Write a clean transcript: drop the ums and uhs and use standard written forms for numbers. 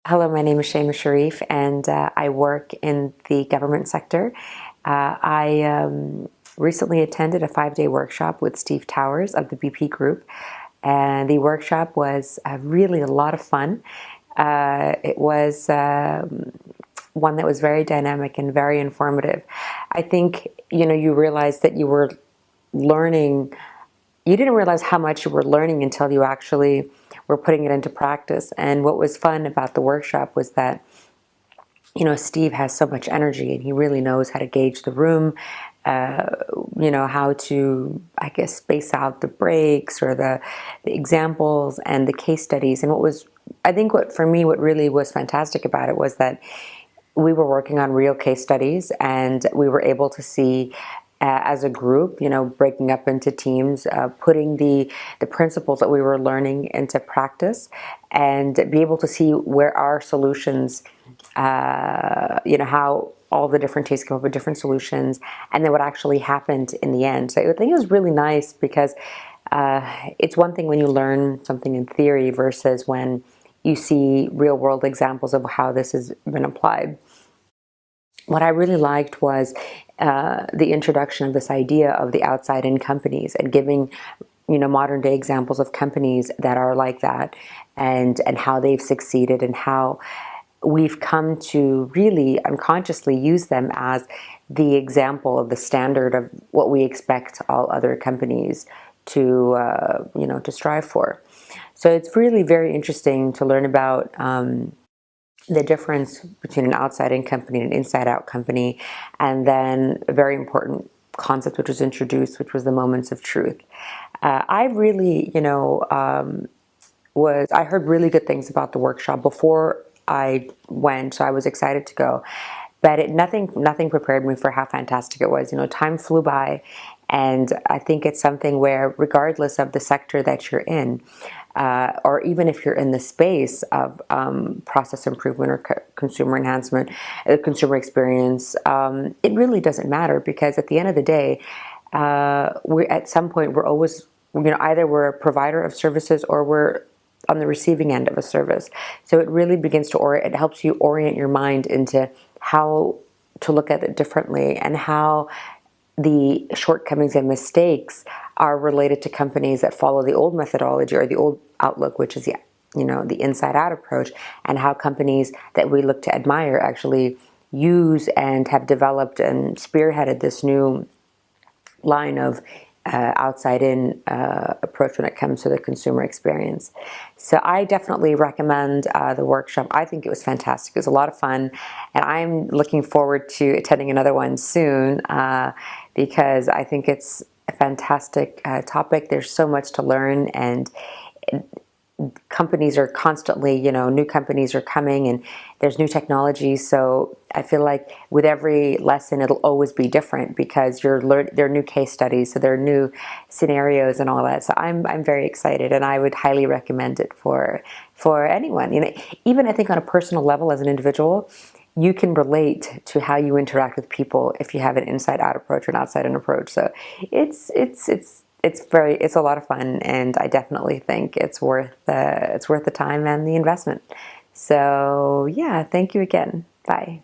Hello, my name is Shema Sharif, and I work in the government sector. I recently attended a 5-day workshop with Steve Towers of the BP Group, and the workshop was really a lot of fun. It was one that was very dynamic and very informative. I think, you realized that you were learning. You didn't realize how much you were learning until you actually were putting it into practice. And what was fun about the workshop was that, Steve has so much energy and he really knows how to gauge the room, how to, I guess, space out the breaks or the examples and the case studies. And what really was fantastic about it was that we were working on real case studies, and we were able to see as a group, breaking up into teams, putting the principles that we were learning into practice, and be able to see where our solutions, how all the different teams came up with different solutions, and then what actually happened in the end. So I think it was really nice because it's one thing when you learn something in theory versus when you see real world examples of how this has been applied. What I really liked was the introduction of this idea of the outside-in companies and giving, modern day examples of companies that are like that, and how they've succeeded and how we've come to really unconsciously use them as the example of the standard of what we expect all other companies to, to strive for. So it's really very interesting to learn about the difference between an outside-in company and an inside-out company, and then a very important concept which was introduced, which was the moments of truth. I really, I heard really good things about the workshop before I went, so I was excited to go. But nothing prepared me for how fantastic it was. Time flew by, and I think it's something where, regardless of the sector that you're in, or even if you're in the space of process improvement or consumer enhancement, consumer experience, it really doesn't matter, because at the end of the day, at some point we're always, either we're a provider of services or we're on the receiving end of a service. So it really begins to it helps you orient your mind into how to look at it differently, and how the shortcomings and mistakes are related to companies that follow the old methodology or the old outlook, which is the inside out approach, and how companies that we look to admire actually use and have developed and spearheaded this new line of outside-in approach when it comes to the consumer experience. So I definitely recommend the workshop. I think it was fantastic. It was a lot of fun, and I'm looking forward to attending another one soon, because I think it's a fantastic topic. There's so much to learn, and companies are constantly, new companies are coming, and there's new technology. So I feel like with every lesson, it'll always be different, because there are new case studies, so there are new scenarios and all that. So I'm very excited, and I would highly recommend it for anyone. Even I think on a personal level, as an individual, you can relate to how you interact with people if you have an inside-out approach or an outside-in approach. So it's a lot of fun, and I definitely think it's worth the time and the investment. So yeah, thank you again. Bye.